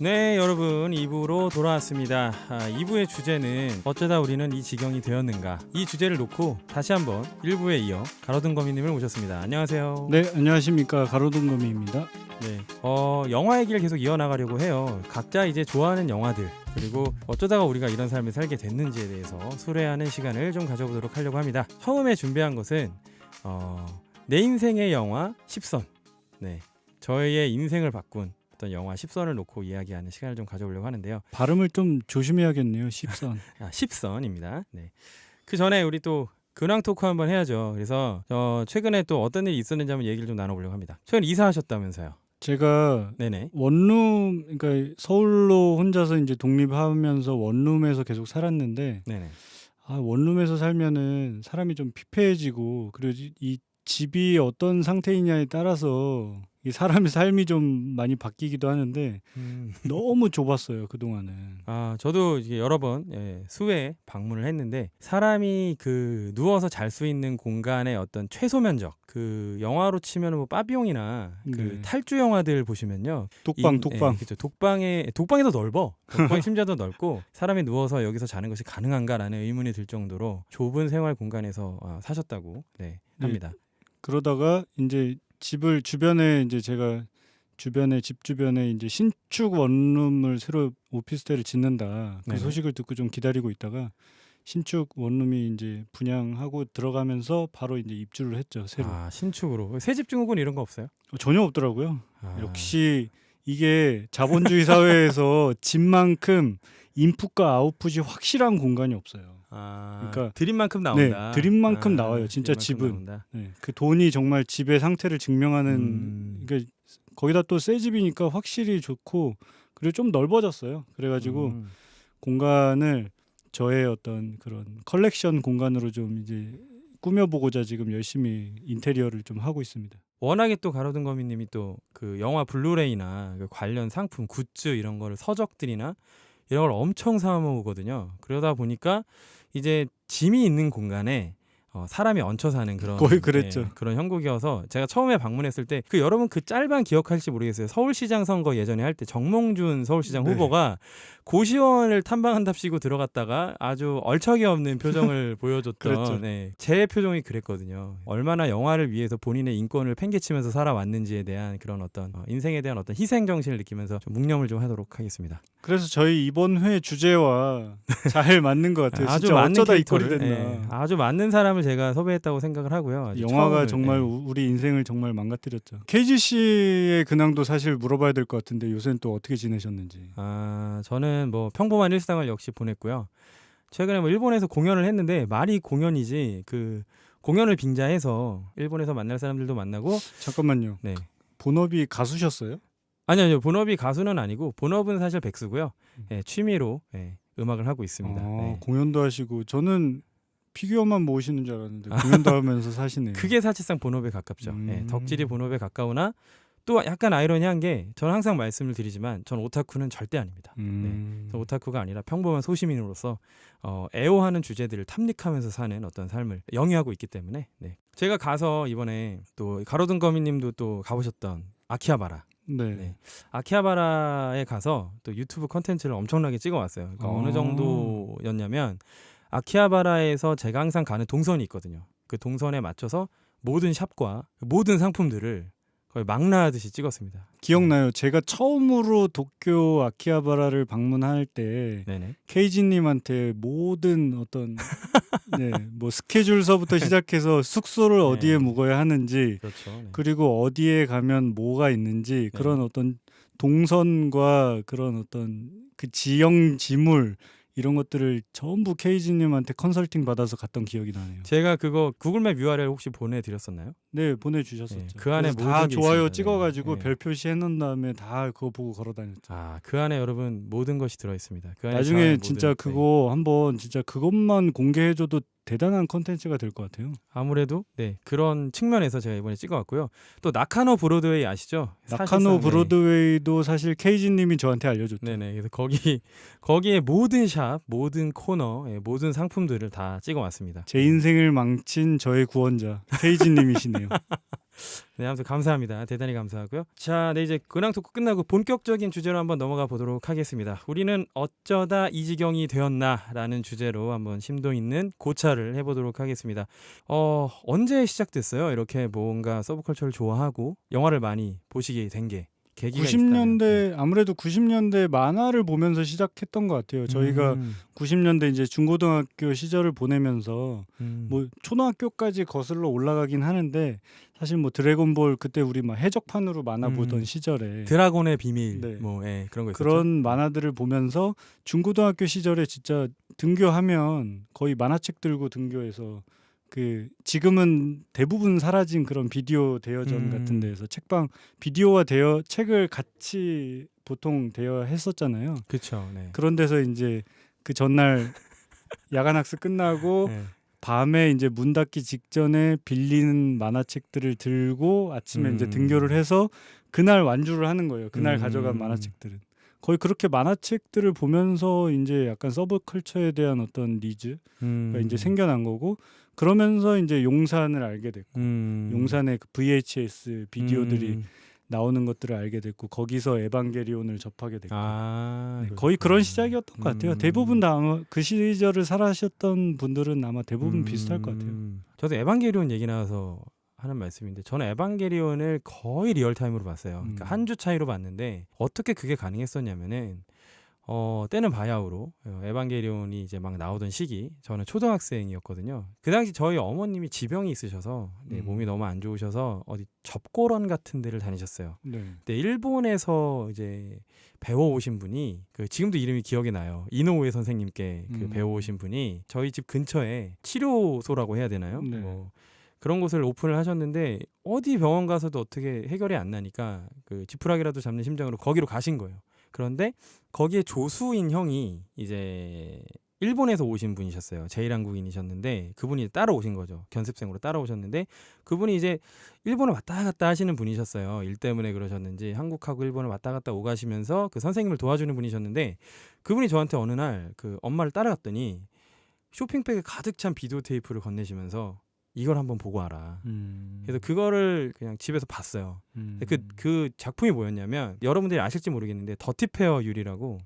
네, 여러분 2부로 돌아왔습니다. 2부의 주제는 어쩌다 우리는 이 지경이 되었는가, 이 주제를 놓고 다시 한번 1부에 이어 가로등 거미님을 모셨습니다. 안녕하세요. 네, 안녕하십니까. 가로등 거미입니다. 네, 영화 얘기를 계속 이어나가려고 해요. 각자 이제 좋아하는 영화들, 그리고 어쩌다가 우리가 이런 삶을 살게 됐는지에 대해서 수레하는 시간을 좀 가져보도록 하려고 합니다. 처음에 준비한 것은 내 인생의 영화 10선. 네, 저의 인생을 바꾼 어떤 영화 10선을 놓고 이야기하는 시간을 좀 가져보려고 하는데요. 발음을 좀 조심해야겠네요. 10선. 10선입니다. 네. 그 전에 우리 또 근황 토크 한번 해야죠. 그래서 최근에 또 어떤 일이 있었는지 한번 얘기를 좀 나눠보려고 합니다. 최근 이사하셨다면서요? 제가 네네. 원룸, 그러니까 서울로 혼자서 이제 독립하면서 원룸에서 계속 살았는데, 네네. 원룸에서 살면은 사람이 좀 피폐해지고, 그리고 이 집이 어떤 상태이냐에 따라서 이 사람의 삶이 좀 많이 바뀌기도 하는데 너무 좁았어요, 그동안은. 저도 이제 여러 번 수에 방문을 했는데, 사람이 그 누워서 잘 수 있는 공간의 어떤 최소 면적, 그 영화로 치면 뭐 빠비용이나 그 네. 탈주 영화들 보시면요, 독방. 그렇죠. 독방이 더 넓어. 독방이 심지어 더 넓고, 사람이 누워서 여기서 자는 것이 가능한가라는 의문이 들 정도로 좁은 생활 공간에서 사셨다고 합니다. 그러다가 이제 집을 주변에 이제 제가 주변에 집 주변에 이제 신축 원룸을 새로 오피스텔을 짓는다, 그 네네. 소식을 듣고 좀 기다리고 있다가 신축 원룸이 이제 분양하고 들어가면서 바로 이제 입주를 했죠, 새로. 신축으로 새집 증후군 이런 거 없어요? 전혀 없더라고요. 역시 이게 자본주의 사회에서 집만큼 인풋과 아웃풋이 확실한 공간이 없어요. 그러니까 드림만큼 나온다. 네, 드림만큼 나와요. 진짜 집은. 네, 그 돈이 정말 집의 상태를 증명하는. 그러니까 거기다 또 새 집이니까 확실히 좋고, 그리고 좀 넓어졌어요. 그래가지고 공간을 저의 어떤 그런 컬렉션 공간으로 좀 이제 꾸며보고자 지금 열심히 인테리어를 좀 하고 있습니다. 워낙에 또 가로등 거미님이 또 그 영화 블루레이나 그 관련 상품, 굿즈 이런 거를, 서적들이나 이런 걸 엄청 사모으거든요. 그러다 보니까 이제 짐이 있는 공간에 사람이 얹혀 사는 그런, 거의 그랬죠. 그런 형국이어서, 제가 처음에 방문했을 때 여러분 그 짤방 기억하실지 모르겠어요. 서울시장 선거 예전에 할 때 정몽준 서울시장 네. 후보가 고시원을 탐방한답시고 들어갔다가 아주 얼척이 없는 표정을 보여줬던, 그랬죠. 제 표정이 그랬거든요. 얼마나 영화를 위해서 본인의 인권을 팽개치면서 살아왔는지에 대한 그런 어떤 인생에 대한 어떤 희생 정신을 느끼면서 좀 묵념을 좀 하도록 하겠습니다. 그래서 저희 이번 회 주제와 잘 맞는 것 같아요. 아주 진짜 맞는 어쩌다 이 꼴이 캐릭터를, 됐나. 아주 맞는 사람을 제가 섭외했다고 생각을 하고요. 영화가 정말 우리 인생을 정말 망가뜨렸죠. KGC의 근황도 사실 물어봐야 될 것 같은데 요새는 또 어떻게 지내셨는지. 저는 뭐 평범한 일상을 역시 보냈고요. 최근에 뭐 일본에서 공연을 했는데, 말이 공연이지 그 공연을 빙자해서 일본에서 만날 사람들도 만나고. 잠깐만요. 네. 본업이 가수셨어요? 아니요. 본업이 가수는 아니고, 본업은 사실 백수고요. 취미로 음악을 하고 있습니다. 공연도 하시고. 저는 피규어만 모으시는 줄 알았는데 공연도 하면서 사시네요. 그게 사실상 본업에 가깝죠. 덕질이 본업에 가까우나, 또 약간 아이러니한 게, 저는 항상 말씀을 드리지만 전 오타쿠는 절대 아닙니다. 전 오타쿠가 아니라 평범한 소시민으로서 애호하는 주제들을 탐닉하면서 사는 어떤 삶을 영위하고 있기 때문에. 제가 가서 이번에 또 가로등 거미님도 또 가보셨던 아키하바라. 네. 아키하바라에 가서 또 유튜브 컨텐츠를 엄청나게 찍어왔어요. 그러니까 어느 정도였냐면, 아키하바라에서 제가 항상 가는 동선이 있거든요. 그 동선에 맞춰서 모든 샵과 모든 상품들을 거의 망라하듯이 찍었습니다. 기억나요. 제가 처음으로 도쿄 아키하바라를 방문할 때 네네. 케이지님한테 모든 어떤 뭐 스케줄서부터 시작해서 숙소를 어디에 묵어야 하는지, 그렇죠. 그리고 어디에 가면 뭐가 있는지, 그런 어떤 동선과 그런 어떤 그 지형 지물, 이런 것들을 전부 케이지님한테 컨설팅 받아서 갔던 기억이 나네요. 제가 그거 구글맵 URL 혹시 보내드렸었나요? 네, 보내주셨었죠. 그 안에 다 모든 게 좋아요 있습니다. 찍어가지고 별 표시해 놓은 다음에 다 그거 보고 걸어다녔죠. 그 안에 여러분 모든 것이 들어있습니다. 그 안에 나중에 진짜 그거 한번 진짜 그것만 공개해줘도 대단한 컨텐츠가 될 것 같아요. 아무래도 그런 측면에서 제가 이번에 찍어왔고요. 또 나카노 브로드웨이 아시죠? 나카노 브로드웨이도 사실 케이지님이 저한테 알려줬죠. 네네. 그래서 거기에 모든 샵, 모든 코너, 모든 상품들을 다 찍어왔습니다. 제 인생을 망친 저의 구원자 케이지님이시네요. 네, 아무튼 감사합니다. 대단히 감사하고요. 자, 네, 이제 근황 토크 끝나고 본격적인 주제로 한번 넘어가 보도록 하겠습니다. 우리는 어쩌다 이 지경이 되었나라는 주제로 한번 심도 있는 고찰을 해보도록 하겠습니다. 언제 시작됐어요? 이렇게 뭔가 서브컬처를 좋아하고 영화를 많이 보시게 된 게 계기가 90년대 아무래도 90년대 만화를 보면서 시작했던 것 같아요. 저희가 90년대 이제 중고등학교 시절을 보내면서 뭐 초등학교까지 거슬러 올라가긴 하는데 사실 뭐 드래곤볼 그때 우리 막 해적판으로 만화 보던 시절에 드라곤의 비밀 네. 뭐 그런 거 있었죠. 그런 만화들을 보면서 중고등학교 시절에 진짜 등교하면 거의 만화책 들고 등교해서 그 지금은 대부분 사라진 그런 비디오 대여점 같은 데에서 책방 비디오와 책을 같이 보통 대여했었잖아요. 그렇죠. 네. 그런 데서 이제 그 전날 야간 학습 끝나고 네. 밤에 이제 문 닫기 직전에 빌리는 만화책들을 들고 아침에 이제 등교를 해서 그날 완주를 하는 거예요. 그날 가져간 만화책들은. 거의 그렇게 만화책들을 보면서 이제 약간 서브컬처에 대한 어떤 니즈가 이제 생겨난 거고 그러면서 이제 용산을 알게 됐고 용산의 그 VHS 비디오들이 나오는 것들을 알게 됐고 거기서 에반게리온을 접하게 됐고 네, 거의 그런 시작이었던 것 같아요. 대부분 다 아마 그 시절을 살아셨던 분들은 아마 대부분 비슷할 것 같아요. 저도 에반게리온 얘기 나와서 하는 말씀인데 저는 에반게리온을 거의 리얼타임으로 봤어요. 그러니까 한 주 차이로 봤는데 어떻게 그게 가능했었냐면은 때는 바야흐로 에반게리온이 이제 막 나오던 시기 저는 초등학생이었거든요. 그 당시 저희 어머님이 지병이 있으셔서 몸이 너무 안 좋으셔서 어디 접고런 같은 데를 다니셨어요. 네. 근데 일본에서 이제 배워오신 분이 지금도 이름이 기억이 나요. 이노우에 선생님께 배워오신 분이 저희 집 근처에 치료소라고 해야 되나요? 네. 그런 곳을 오픈을 하셨는데 어디 병원 가서도 어떻게 해결이 안 나니까 그 지푸라기라도 잡는 심정으로 거기로 가신 거예요. 그런데 거기에 조수인 형이 이제 일본에서 오신 분이셨어요. 제1한국인이셨는데 그분이 따라오신 거죠. 견습생으로 따라오셨는데 그분이 이제 일본을 왔다 갔다 하시는 분이셨어요. 일 때문에 그러셨는지 한국하고 일본을 왔다 갔다 오가시면서 그 선생님을 도와주는 분이셨는데 그분이 저한테 어느 날 그 엄마를 따라갔더니 쇼핑백에 가득 찬 비디오 테이프를 건네시면서 이걸 한번 보고 와라. 그래서 그거를 그냥 집에서 봤어요. 그 작품이 뭐였냐면 여러분들이 아실지 모르겠는데 더티페어 유리라고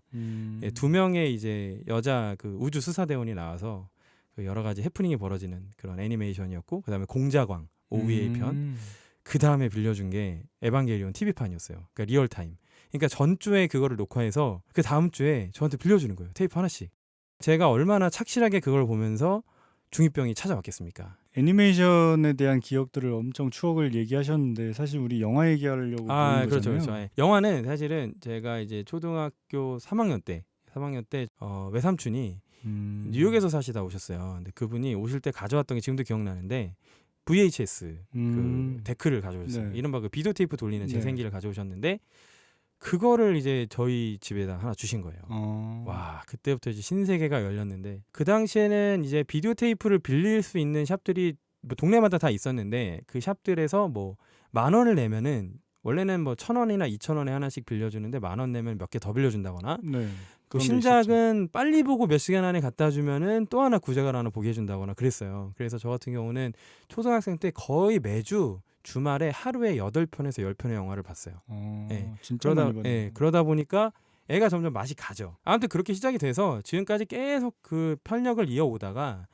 두 명의 이제 여자 그 우주 수사대원이 나와서 그 여러 가지 해프닝이 벌어지는 그런 애니메이션이었고 그다음에 공자광 OVA 편 그 다음에 빌려준 게 에반게리온 TV판이었어요. 그러니까 리얼타임. 그러니까 전주에 그거를 녹화해서 그 다음 주에 저한테 빌려주는 거예요. 테이프 하나씩. 제가 얼마나 착실하게 그걸 보면서 중2병이 찾아왔겠습니까? 애니메이션에 대한 기억들을 엄청 추억을 얘기하셨는데 사실 우리 영화 얘기하려고 부른 그렇죠, 거잖아요. 그렇죠. 영화는 사실은 제가 이제 초등학교 3학년 때 외삼촌이 뉴욕에서 사시다 오셨어요. 근데 그분이 오실 때 가져왔던 게 지금도 기억나는데 VHS 그 데크를 가져오셨어요. 네. 이른바 그 비디오 테이프 돌리는 재생기를 가져오셨는데 그거를 이제 저희 집에다 하나 주신 거예요. 와, 그때부터 이제 신세계가 열렸는데 그 당시에는 이제 비디오 테이프를 빌릴 수 있는 샵들이 뭐 동네마다 다 있었는데 그 샵들에서 뭐 10,000원을 내면은 원래는 뭐 1,000원이나 2,000원에 하나씩 빌려주는데 10,000원 내면 몇 개 더 빌려준다거나 네. 또 신작은 빨리 보고 몇 시간 안에 갖다 주면은 또 하나 구작을 하나 보게 해준다거나 그랬어요. 그래서 저 같은 경우는 초등학생 때 거의 매주 주말에 하루에 8편에서 10편의 영화를 봤어요. 진짜 많이 봤네요. 그러다 보니까 애가 점점 맛이 가죠. 아무튼 그렇게 시작이 돼서 지금까지 계속 그 편력을 이어오다가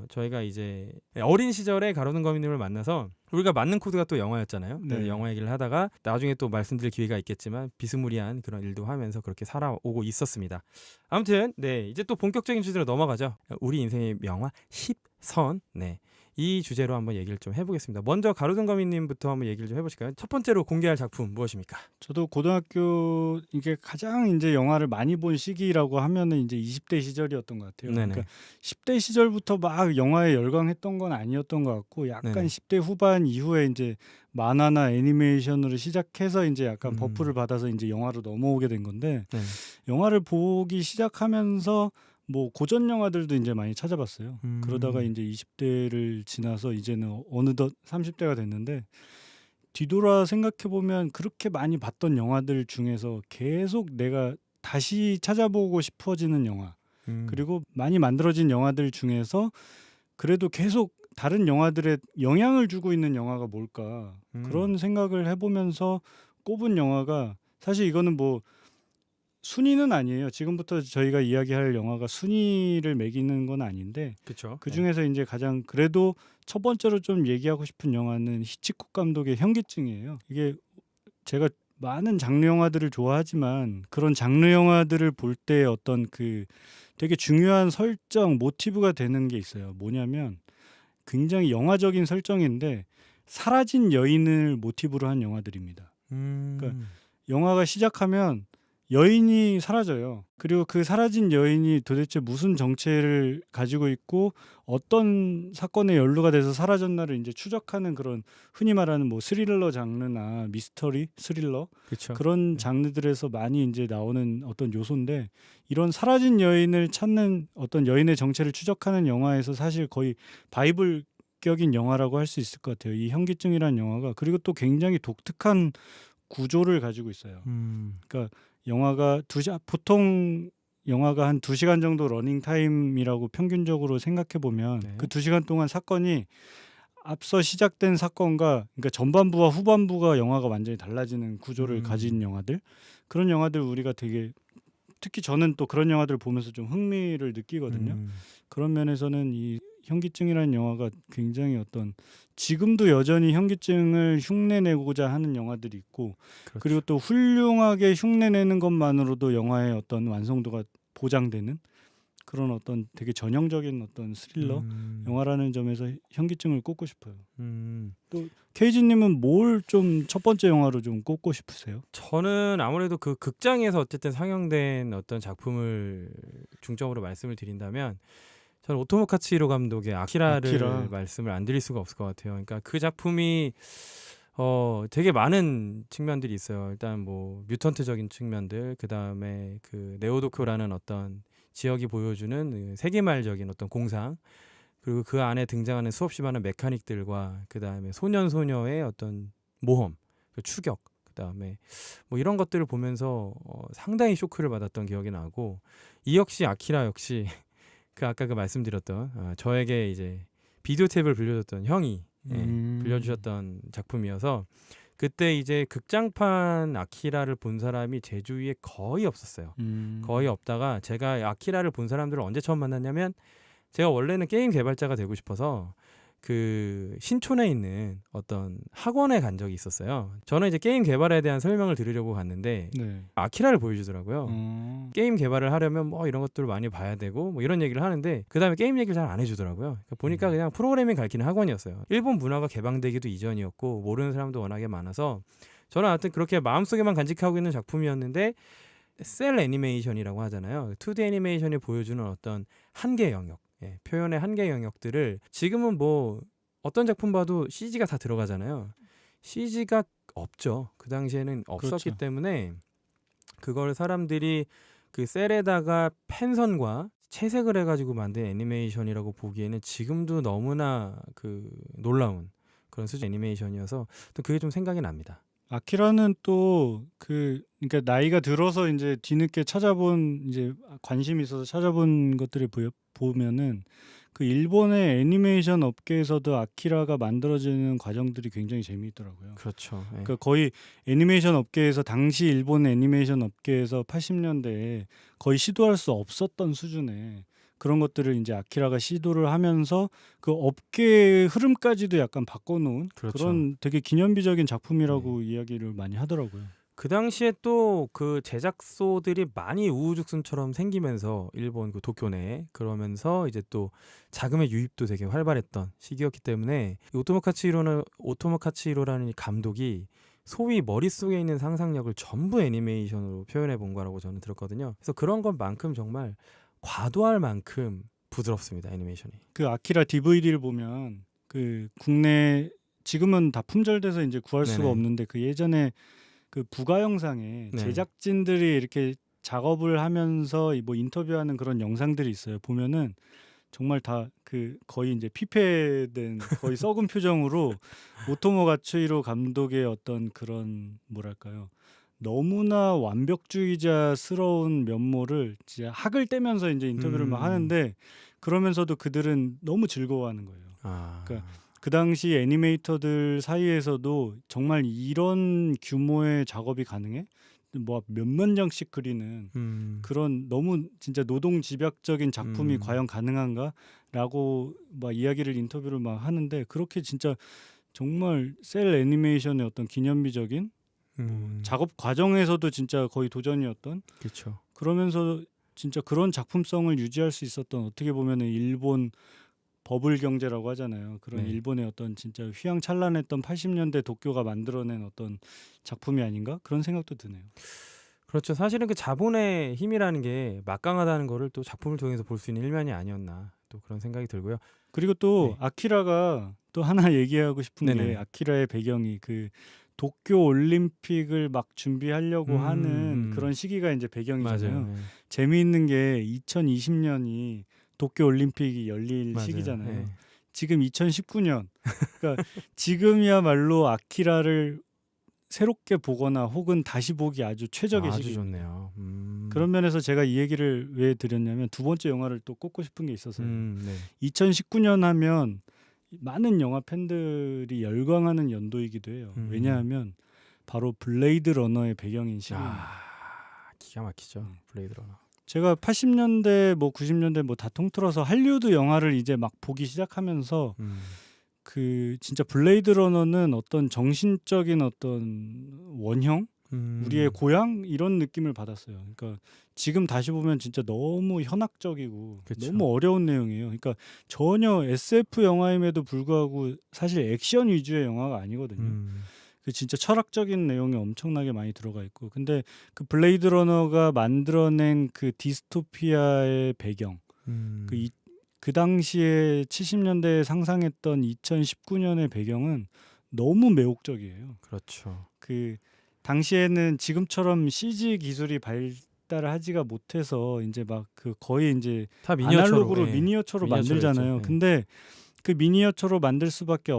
저희가 이제 어린 시절에 가로등 거미님을 만나서 우리가 맞는 코드가 또 영화였잖아요. 네. 영화 얘기를 하다가 나중에 또 말씀드릴 기회가 있겠지만 비스무리한 그런 일도 하면서 그렇게 살아오고 있었습니다. 아무튼 이제 또 본격적인 주제로 넘어가죠. 우리 인생의 영화 10선. 이 주제로 한번 얘기를 좀 해보겠습니다. 먼저 가로등 거미님부터 한번 얘기를 좀 해보실까요? 첫 번째로 공개할 작품 무엇입니까? 저도 고등학교 이게 가장 이제 영화를 많이 본 시기라고 하면은 이제 20대 시절이었던 것 같아요. 네네. 그러니까 10대 시절부터 막 영화에 열광했던 건 아니었던 것 같고 약간 네네. 10대 후반 이후에 이제 만화나 애니메이션으로 시작해서 이제 약간 버프를 받아서 이제 영화로 넘어오게 된 건데 영화를 보기 시작하면서 뭐 고전 영화들도 이제 많이 찾아봤어요. 그러다가 이제 20대를 지나서 이제는 어느덧 30대가 됐는데 뒤돌아 생각해 보면 그렇게 많이 봤던 영화들 중에서 계속 내가 다시 찾아보고 싶어지는 영화 그리고 많이 만들어진 영화들 중에서 그래도 계속 다른 영화들에 영향을 주고 있는 영화가 뭘까 그런 생각을 해보면서 꼽은 영화가 사실 이거는 뭐 순위는 아니에요. 지금부터 저희가 이야기할 영화가 순위를 매기는 건 아닌데 그렇죠. 그 중에서 이제 가장 그래도 첫 번째로 좀 얘기하고 싶은 영화는 히치콕 감독의 현기증이에요. 이게 제가 많은 장르 영화들을 좋아하지만 그런 장르 영화들을 볼 때 어떤 그 되게 중요한 설정, 모티브가 되는 게 있어요. 뭐냐면 굉장히 영화적인 설정인데 사라진 여인을 모티브로 한 영화들입니다. 그러니까 영화가 시작하면 여인이 사라져요. 그리고 그 사라진 여인이 도대체 무슨 정체를 가지고 있고 어떤 사건에 연루가 돼서 사라졌나를 이제 추적하는 그런 흔히 말하는 뭐 스릴러 장르나 미스터리, 스릴러 그렇죠. 그런 장르들에서 많이 이제 나오는 어떤 요소인데 이런 사라진 여인을 찾는 어떤 여인의 정체를 추적하는 영화에서 사실 거의 바이블격인 영화라고 할 수 있을 것 같아요. 이 현기증이라는 영화가 그리고 또 굉장히 독특한 구조를 가지고 있어요. 그러니까 영화가 보통 영화가 한 2시간 정도 러닝 타임이라고 평균적으로 생각해 보면 네. 그 2시간 동안 사건이 앞서 시작된 사건과 그러니까 전반부와 후반부가 영화가 완전히 달라지는 구조를 가진 영화들 그런 영화들 우리가 되게 특히 저는 또 그런 영화들을 보면서 좀 흥미를 느끼거든요. 그런 면에서는 이 현기증이라는 영화가 굉장히 어떤 지금도 여전히 현기증을 흉내내고자 하는 영화들이 있고 그렇죠. 그리고 또 훌륭하게 흉내내는 것만으로도 영화의 어떤 완성도가 보장되는 그런 어떤 되게 전형적인 어떤 스릴러 영화라는 점에서 현기증을 꼽고 싶어요. 또 케이지님은 뭘 좀 첫 번째 영화로 좀 꼽고 싶으세요? 저는 아무래도 그 극장에서 어쨌든 상영된 어떤 작품을 중점으로 말씀을 드린다면 저는 오토모 카츠히로 감독의 아키라를 아키라. 말씀을 안 드릴 수가 없을 것 같아요. 그러니까 그 작품이 되게 많은 측면들이 있어요. 일단 뭐 뮤턴트적인 측면들, 그 다음에 그 네오도쿄라는 어떤 지역이 보여주는 그 세계말적인 어떤 공상, 그리고 그 안에 등장하는 수없이 많은 메카닉들과 그 다음에 소년 소녀의 어떤 모험, 그 추격, 그 다음에 뭐 이런 것들을 보면서 상당히 쇼크를 받았던 기억이 나고 이 역시 아키라 역시 그 아까 그 말씀드렸던 저에게 이제 비디오 탭을 빌려줬던 형이 빌려주셨던 작품이어서 그때 이제 극장판 아키라를 본 사람이 제 주위에 거의 없었어요. 거의 없다가 제가 아키라를 본 사람들을 언제 처음 만났냐면 제가 원래는 게임 개발자가 되고 싶어서 그 신촌에 있는 어떤 학원에 간 적이 있었어요. 저는 이제 게임 개발에 대한 설명을 들으려고 갔는데 네. 아키라를 보여주더라고요. 게임 개발을 하려면 뭐 이런 것들을 많이 봐야 되고 뭐 이런 얘기를 하는데 그 다음에 게임 얘기를 잘 안 해주더라고요. 그러니까 보니까 그냥 프로그래밍 가르치는 학원이었어요. 일본 문화가 개방되기도 이전이었고 모르는 사람도 워낙에 많아서 저는 하여튼 그렇게 마음속에만 간직하고 있는 작품이었는데 셀 애니메이션이라고 하잖아요. 2D 애니메이션이 보여주는 어떤 한계 영역, 표현의 한계 영역들을 지금은 뭐 어떤 작품 봐도 CG가 다 들어가잖아요. CG가 없죠. 그 당시에는 없었기 그렇죠. 때문에 그걸 사람들이 그 셀에다가 펜선과 채색을 해가지고 만든 애니메이션이라고 보기에는 지금도 너무나 그 놀라운 그런 수준 애니메이션이어서 또 그게 좀 생각이 납니다. 아키라는 또 그러니까 나이가 들어서 이제 뒤늦게 찾아본 이제 관심이 있어서 찾아본 것들을 보면은 그 일본의 애니메이션 업계에서도 아키라가 만들어지는 과정들이 굉장히 재미있더라고요. 그렇죠. 그러니까 거의 애니메이션 업계에서 당시 일본 애니메이션 업계에서 80년대에 거의 시도할 수 없었던 수준의 그런 것들을 이제 아키라가 시도를 하면서 그 업계의 흐름까지도 약간 바꿔놓은 그렇죠. 그런 되게 기념비적인 작품이라고 이야기를 많이 하더라고요. 그 당시에 또 그 제작소들이 많이 우후죽순처럼 생기면서 일본 그 도쿄 내에 그러면서 이제 또 자금의 유입도 되게 활발했던 시기였기 때문에 오토모 카츠히로라는 이 감독이 소위 머릿속에 있는 상상력을 전부 애니메이션으로 표현해 본 거라고 저는 들었거든요. 그래서 그런 것만큼 정말 과도할 만큼 부드럽습니다, 애니메이션이. 그 아키라 DVD를 보면 그 국내 지금은 다 품절돼서 이제 구할 수가 네네. 없는데 그 예전에 그 부가 영상에 네. 제작진들이 이렇게 작업을 하면서 뭐 인터뷰하는 그런 영상들이 있어요. 보면은 정말 다 그 거의 이제 피폐된 거의 썩은 표정으로 오토모 카츠히로 감독의 어떤 그런 뭐랄까요? 너무나 완벽주의자스러운 면모를 진짜 학을 떼면서 이제 인터뷰를 막 하는데 그러면서도 그들은 너무 즐거워하는 거예요. 그러니까 그 당시 애니메이터들 사이에서도 정말 이런 규모의 작업이 가능해? 뭐 몇만 장씩 그리는 그런 너무 진짜 노동 집약적인 작품이 과연 가능한가라고 막 이야기를 인터뷰를 막 하는데 그렇게 진짜 정말 셀 애니메이션의 어떤 기념비적인 작업 과정에서도 진짜 거의 도전이었던 그렇죠. 그러면서 진짜 그런 작품성을 유지할 수 있었던 어떻게 보면은 일본 버블 경제라고 하잖아요. 그런 네. 일본의 어떤 진짜 휘황찬란했던 80년대 도쿄가 만들어낸 어떤 작품이 아닌가 그런 생각도 드네요. 그렇죠. 사실은 그 자본의 힘이라는 게 막강하다는 거를 또 작품을 통해서 볼 수 있는 일면이 아니었나 또 그런 생각이 들고요. 그리고 또 네. 아키라가 또 하나 얘기하고 싶은 네네네. 게 아키라의 배경이 그 도쿄 올림픽을 막 준비하려고 하는 그런 시기가 이제 배경이잖아요. 맞아요. 네. 재미있는 게 2020년이 도쿄 올림픽이 열릴 맞아요. 시기잖아요. 네. 지금 2019년. 그러니까 지금이야말로 아키라를 새롭게 보거나 혹은 다시 보기 아주 최적의 아주 시기. 좋네요. 그런 면에서 제가 이 얘기를 왜 드렸냐면 두 번째 영화를 또 꼽고 싶은 게 있어서요. 네. 2019년 하면 많은 영화 팬들이 열광하는 연도이기도 해요. 왜냐하면 바로 블레이드 러너의 배경인 시기입니다. 기가 막히죠. 블레이드 러너. 제가 80년대 뭐 90년대 뭐 다 통틀어서 할리우드 영화를 이제 막 보기 시작하면서 그 진짜 블레이드 러너는 어떤 정신적인 어떤 원형 우리의 고향 이런 느낌을 받았어요. 그러니까 지금 다시 보면 진짜 너무 현학적이고 그쵸. 너무 어려운 내용이에요. 그러니까 전혀 SF 영화임에도 불구하고 사실 액션 위주의 영화가 아니거든요. 그 진짜 철학적인 내용이 엄청나게 많이 들어가 있고 근데 그 블레이드 러너가 만들어낸 그 디스토피아의 배경 그 당시에 70년대에 상상했던 2019년의 배경은 너무 매혹적이에요. 그렇죠. 그 당시에는 지금처럼 CG 기술이 발달을 하지가 못해서 이제 막 그 거의 이제 다 미니어처로, 아날로그로 예. 미니어처로 미니어처로 만들잖아요. 했죠. 예. 근데 그 미니어처로 만들 수밖에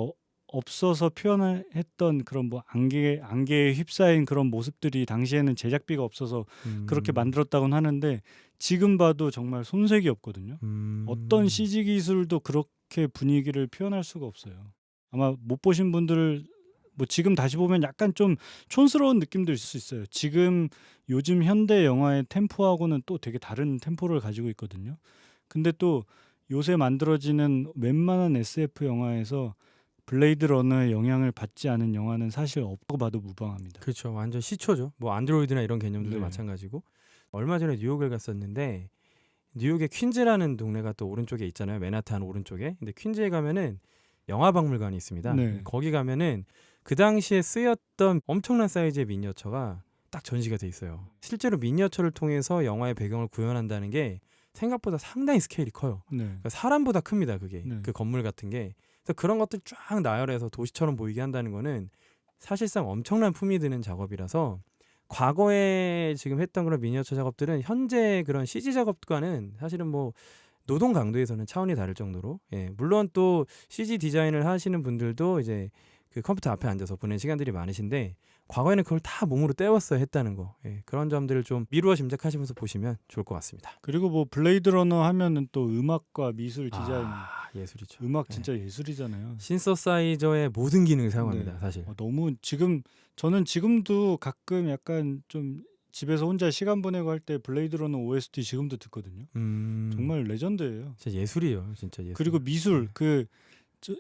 없어서 표현했던 그런 뭐 안개에 휩싸인 그런 모습들이 당시에는 제작비가 없어서 그렇게 만들었다고는 하는데 지금 봐도 정말 손색이 없거든요. 어떤 CG 기술도 그렇게 분위기를 표현할 수가 없어요. 아마 못 보신 분들 뭐 지금 다시 보면 약간 좀 촌스러운 느낌도 있을 수 있어요. 지금 요즘 현대 영화의 템포하고는 또 되게 다른 템포를 가지고 있거든요. 근데 또 요새 만들어지는 웬만한 SF 영화에서 블레이드 러너의 영향을 받지 않은 영화는 사실 없다고 봐도 무방합니다. 그렇죠. 완전 시초죠. 뭐 안드로이드나 이런 개념들도 네. 마찬가지고. 얼마 전에 뉴욕을 갔었는데 뉴욕의 퀸즈라는 동네가 또 오른쪽에 있잖아요. 맨하탄 오른쪽에. 근데 퀸즈에 가면은 영화박물관이 있습니다. 네. 거기 가면은 그 당시에 쓰였던 엄청난 사이즈의 미니어처가 딱 전시가 돼 있어요. 실제로 미니어처를 통해서 영화의 배경을 구현한다는 게 생각보다 상당히 스케일이 커요. 네. 그러니까 사람보다 큽니다. 그게. 네. 그 건물 같은 게. 그래서 그런 것들 쫙 나열해서 도시처럼 보이게 한다는 거는 사실상 엄청난 품이 드는 작업이라서 과거에 지금 했던 그런 미니어처 작업들은 현재 그런 CG 작업과는 사실은 뭐 노동 강도에서는 차원이 다를 정도로 물론 또 CG 디자인을 하시는 분들도 이제 그 컴퓨터 앞에 앉아서 보낸 시간들이 많으신데 과거에는 그걸 다 몸으로 때웠어야 했다는 거 그런 점들을 좀 미루어 짐작하시면서 보시면 좋을 것 같습니다. 그리고 뭐 블레이드 러너 하면은 또 음악과 미술 디자인 예술이죠. 음악 진짜 예술이잖아요. 신서사이저의 모든 기능을 사용합니다. 네. 사실. 너무 지금 저는 지금도 가끔 약간 좀 집에서 혼자 시간 보내고 할 때 블레이드 러너 OST 지금도 듣거든요. 정말 레전드예요. 진짜 예술이에요. 진짜 예술. 그리고 미술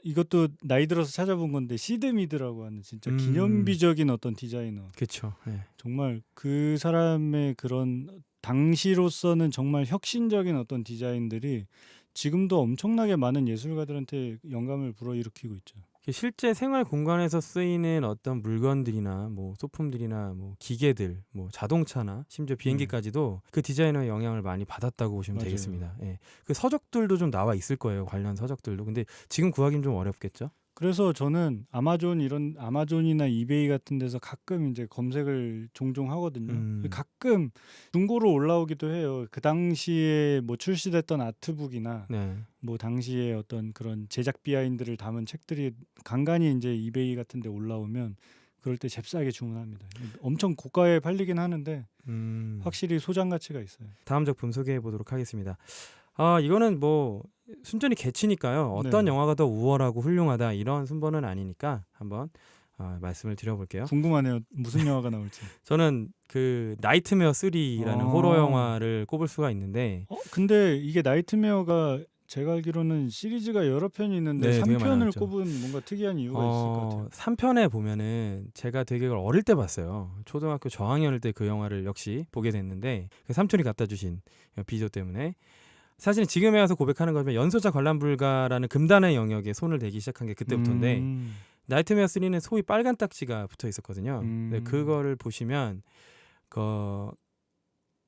이것도 나이 들어서 찾아본 건데 시드미드라고 하는 진짜 기념비적인 어떤 디자이너. 그렇죠. 정말 그 사람의 그런 당시로서는 정말 혁신적인 어떤 디자인들이 지금도 엄청나게 많은 예술가들한테 영감을 불어일으키고 있죠. 실제 생활 공간에서 쓰이는 어떤 물건들이나 뭐 소품들이나 뭐 기계들, 뭐 자동차나 심지어 비행기까지도 그 디자이너의 영향을 많이 받았다고 보시면 맞아요. 되겠습니다. 그 서적들도 좀 나와 있을 거예요. 관련 서적들도. 근데 지금 구하기는 좀 어렵겠죠? 그래서 저는 아마존이나 이베이 같은 데서 가끔 이제 검색을 종종 하거든요. 가끔 중고로 올라오기도 해요. 그 당시에 뭐 출시됐던 아트북이나 뭐 당시에 어떤 그런 제작 비하인드를 담은 책들이 간간히 이제 이베이 같은 데 올라오면 그럴 때 잽싸게 주문합니다. 엄청 고가에 팔리긴 하는데 확실히 소장 가치가 있어요. 다음 작품 소개해 보도록 하겠습니다. 이거는 뭐 순전히 개취니까요. 어떤 네. 영화가 더 우월하고 훌륭하다 이런 순번은 아니니까 한번 말씀을 드려볼게요. 궁금하네요. 무슨 영화가 나올지. 저는 그 나이트메어 3라는 호러 영화를 꼽을 수가 있는데 근데 이게 나이트메어가 제가 알기로는 시리즈가 여러 편이 있는데 네, 되게 3편을 많았죠. 꼽은 뭔가 특이한 이유가 있을 것 같아요. 3편에 보면은 제가 되게 그걸 어릴 때 봤어요. 초등학교 저학년일 때 그 영화를 역시 보게 됐는데 그 삼촌이 갖다 주신 비디오 때문에 사실은 지금에 와서 고백하는 거지만 연소자 관람 불가라는 금단의 영역에 손을 대기 시작한 게 그때부터인데 나이트메어 3는 소위 빨간 딱지가 붙어 있었거든요. 근데 그거를 보시면 그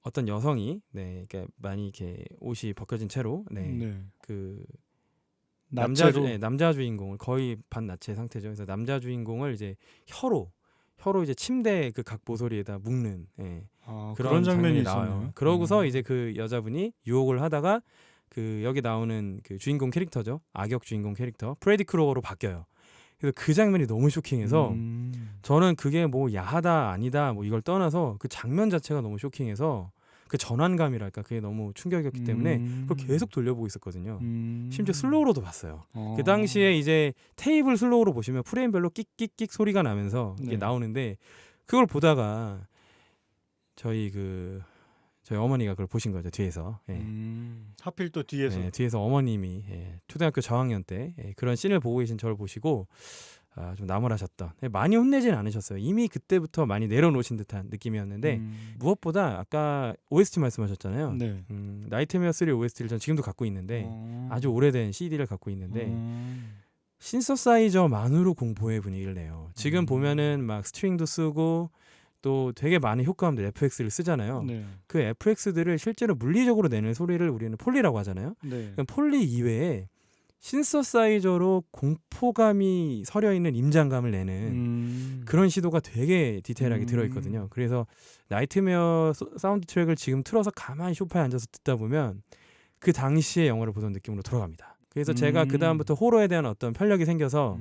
어떤 여성이 이렇게 많이 이렇게 옷이 벗겨진 채로 그 남자 주인공을 거의 반나체 상태죠. 그래서 남자 주인공을 이제 혀로 이제 침대 그 각 모서리에다 묶는 그런 장면이 나와요. 있었네요. 그러고서 이제 그 여자분이 유혹을 하다가 그 여기 나오는 그 주인공 캐릭터죠. 악역 주인공 캐릭터 프레디 크루거로 바뀌어요. 그래서 그 장면이 너무 쇼킹해서 저는 그게 뭐 야하다 아니다 뭐 이걸 떠나서 그 장면 자체가 너무 쇼킹해서 그 전환감이랄까 그게 너무 충격이었기 때문에 그걸 계속 돌려보고 있었거든요. 심지어 슬로우로도 봤어요. 그 당시에 이제 테이블 슬로우로 보시면 프레임별로 끽끽끽 소리가 나면서 이게 나오는데 그걸 보다가 저희 어머니가 그걸 보신 거죠 뒤에서. 하필 또 뒤에서. 뒤에서 어머님이 초등학교 저학년 때 그런 씬을 보고 계신 저를 보시고 좀 나무라셨던. 많이 혼내진 않으셨어요. 이미 그때부터 많이 내려놓으신 듯한 느낌이었는데 무엇보다 아까 OST 말씀하셨잖아요. 나이트메어 3 OST를 전 지금도 갖고 있는데 아주 오래된 CD를 갖고 있는데 신서사이저만으로 공포의 분위기를 내요. 지금 보면은 막 스트링도 쓰고 또 되게 많은 효과음들 FX를 쓰잖아요. 그 FX들을 실제로 물리적으로 내는 소리를 우리는 폴리라고 하잖아요. 폴리 이외에 신서사이저로 공포감이 서려있는 임장감을 내는 그런 시도가 되게 디테일하게 들어있거든요. 그래서 나이트메어 사운드 트랙을 지금 틀어서 가만히 소파에 앉아서 듣다 보면 그 당시의 영화를 보던 느낌으로 돌아갑니다. 그래서 제가 그 다음부터 호러에 대한 어떤 편력이 생겨서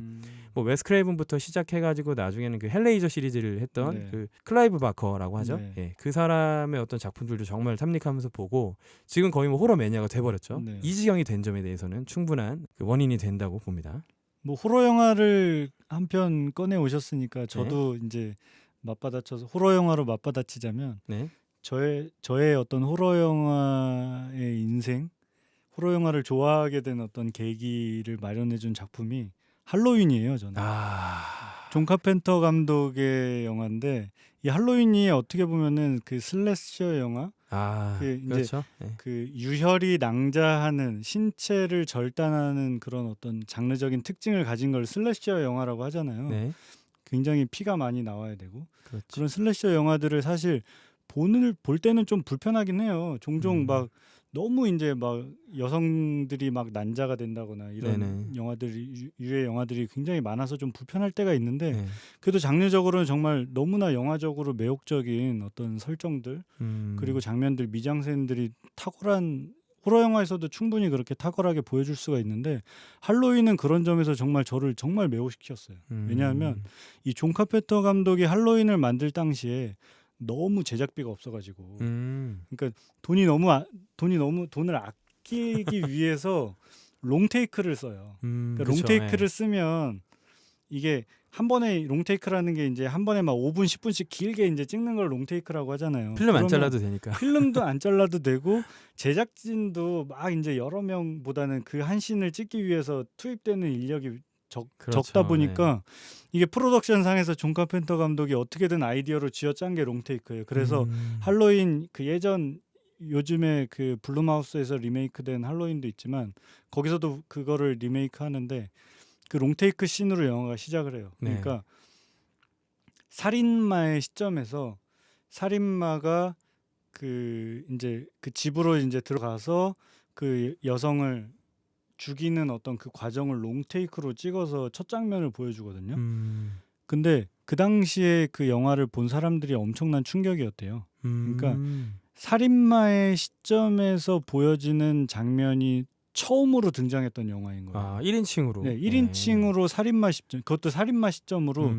뭐 웨스 크레이븐부터 시작해가지고 나중에는 그 헬레이저 시리즈를 했던 그 클라이브 바커라고 하죠. 그 사람의 어떤 작품들도 정말 탐닉하면서 보고 지금 거의 뭐 호러 매니아가 돼버렸죠. 이 지경이 된 점에 대해서는 충분한 그 원인이 된다고 봅니다. 뭐 호러 영화를 한 편 꺼내 오셨으니까 저도 이제 맞받아쳐서 호러 영화로 맞받아치자면 저의 어떤 호러 영화의 인생, 호러 영화를 좋아하게 된 어떤 계기를 마련해준 작품이 할로윈이에요. 저는 존 카펜터 감독의 영화인데 이 할로윈이 어떻게 보면은 그 슬래셔 영화, 그렇죠. 그 유혈이 낭자하는 신체를 절단하는 그런 어떤 장르적인 특징을 가진 걸 슬래셔 영화라고 하잖아요. 굉장히 피가 많이 나와야 되고 그런 슬래셔 영화들을 사실 볼 때는 좀 불편하긴 해요. 종종 막 너무 이제 막 여성들이 막 난자가 된다거나 이런 영화들이 유해 영화들이 굉장히 많아서 좀 불편할 때가 있는데 그래도 장르적으로는 정말 너무나 영화적으로 매혹적인 어떤 설정들 그리고 장면들 미장센들이 탁월한 호러 영화에서도 충분히 그렇게 탁월하게 보여줄 수가 있는데 할로윈은 그런 점에서 정말 저를 정말 매혹시켰어요. 왜냐하면 이 존 카펜터 감독이 할로윈을 만들 당시에 너무 제작비가 없어가지고 그러니까 돈을 아끼기 위해서 롱테이크를 써요. 그러니까 롱테이크를 쓰면 이게 한 번에 롱테이크라는 게 이제 한 번에 막 5분 10분씩 길게 이제 찍는 걸 롱테이크라고 하잖아요. 필름 안 잘라도 되니까. 필름도 안 잘라도 되고 제작진도 막 이제 여러 명보다는 그 한 씬을 찍기 위해서 투입되는 인력이 적다 보니까 이게 프로덕션 상에서 존 카펜터 감독이 어떻게든 아이디어로 쥐어짠 게 롱테이크예요. 그래서 할로윈 그 예전 요즘에 그 블룸하우스에서 리메이크된 할로윈도 있지만 거기서도 그거를 리메이크 하는데 그 롱테이크 씬으로 영화가 시작을 해요. 그러니까 살인마의 시점에서 살인마가 그 이제 그 집으로 이제 들어가서 그 여성을 죽이는 어떤 그 과정을 롱테이크로 찍어서 첫 장면을 보여주거든요. 근데 그 당시에 그 영화를 본 사람들이 엄청난 충격이었대요. 그러니까 살인마의 시점에서 보여지는 장면이 처음으로 등장했던 영화인 거예요. 아, 1인칭으로. 네, 1인칭으로 살인마 시점, 그것도 살인마 시점으로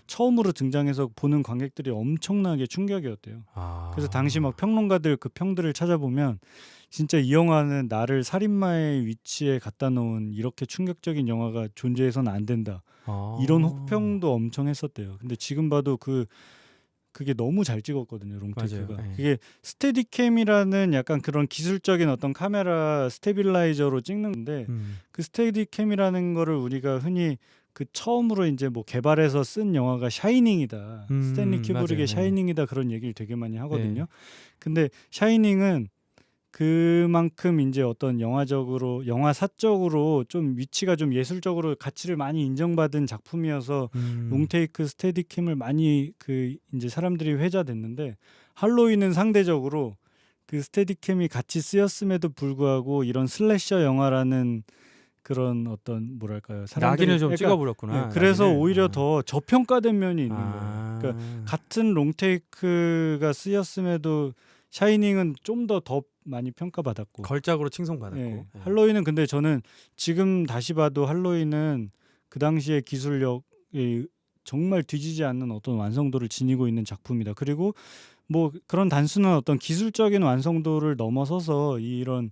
처음으로 등장해서 보는 관객들이 엄청나게 충격이었대요. 아. 그래서 당시 막 평론가들 그 평들을 찾아보면 진짜 이 영화는 나를 살인마의 위치에 갖다 놓은 이렇게 충격적인 영화가 존재해서는 안 된다. 아. 이런 혹평도 엄청 했었대요. 근데 지금 봐도 그게 너무 잘 찍었거든요, 롱테이크가. 맞아요. 네. 그게 스테디캠이라는 약간 그런 기술적인 어떤 카메라 스테빌라이저로 찍는데 그 스테디캠이라는 거를 우리가 흔히 그 처음으로 이제 뭐 개발해서 쓴 영화가 샤이닝이다. 스탠리 큐브릭의 맞아요. 샤이닝이다 그런 얘기를 되게 많이 하거든요. 네. 근데 샤이닝은 그만큼 이제 어떤 영화사적으로 좀 위치가 좀 예술적으로 가치를 많이 인정받은 작품이어서 롱테이크 스테디캠을 많이 그 이제 사람들이 회자됐는데 할로윈은 상대적으로 그 스테디캠이 같이 쓰였음에도 불구하고 이런 슬래셔 영화라는 그런 어떤 뭐랄까요 낙인을 좀 그러니까, 찍어버렸구나. 그래서 낙인을. 오히려 더 저평가된 면이 있는 거예요. 아. 그러니까 같은 롱테이크가 쓰였음에도 샤이닝은 좀 더 많이 평가받았고 걸작으로 칭송받았고. 예. 네. 할로윈은 근데 저는 지금 다시 봐도 할로윈은 그 당시의 기술력이 정말 뒤지지 않는 어떤 완성도를 지니고 있는 작품이다. 그리고 뭐 그런 단순한 어떤 기술적인 완성도를 넘어서서 이런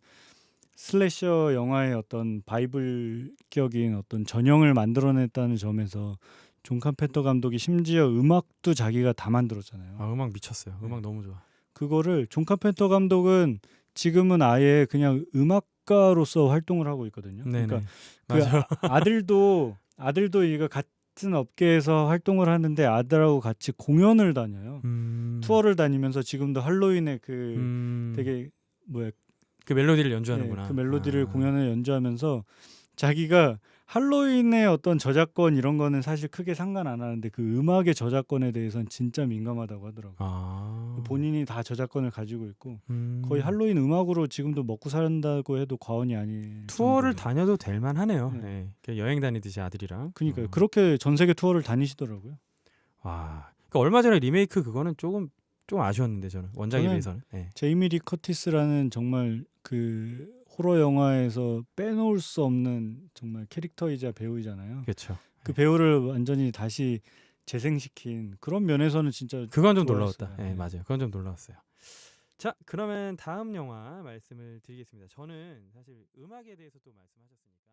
슬래셔 영화의 어떤 바이블격인 어떤 전형을 만들어냈다는 점에서 존 카펜터 감독이 심지어 음악도 자기가 다 만들었잖아요. 아, 음악 미쳤어요. 음악 너무 좋아. 그거를 존 카펜터 감독은 지금은 아예 그냥 음악가로서 활동을 하고 있거든요. 네네. 그러니까 맞아요. 그 아들도 이거 같은 업계에서 활동을 하는데 아들하고 같이 공연을 다녀요. 투어를 다니면서 지금도 할로윈에 그 되게 뭐야 그 멜로디를 연주하는구나. 그 멜로디를 공연을 연주하면서 자기가 할로윈의 어떤 저작권 이런 거는 사실 크게 상관 안 하는데 그 음악의 저작권에 대해서는 진짜 민감하다고 하더라고요. 아. 본인이 다 저작권을 가지고 있고 거의 할로윈 음악으로 지금도 먹고 산다고 해도 과언이 아닌 투어를 정도로. 다녀도 될 만하네요. 네. 네. 그냥 여행 다니듯이 아들이랑. 그러니까요. 그렇게 전 세계 투어를 다니시더라고요. 와. 그러니까 얼마 전에 리메이크 그거는 조금 아쉬웠는데 저는 원작에 저는 비해서는. 네. 제이미 리 커티스라는 정말 그 호러 영화에서 빼놓을 수 없는 정말 캐릭터이자 배우이잖아요. 그렇죠. 그 배우를 완전히 다시 재생시킨 그런 면에서는 진짜 그건 좀 좋아했어요. 놀라웠다. 네, 맞아요. 그건 좀 놀라웠어요. 자, 그러면 다음 영화 말씀을 드리겠습니다. 저는 사실 음악에 대해서 또 말씀하셨으니까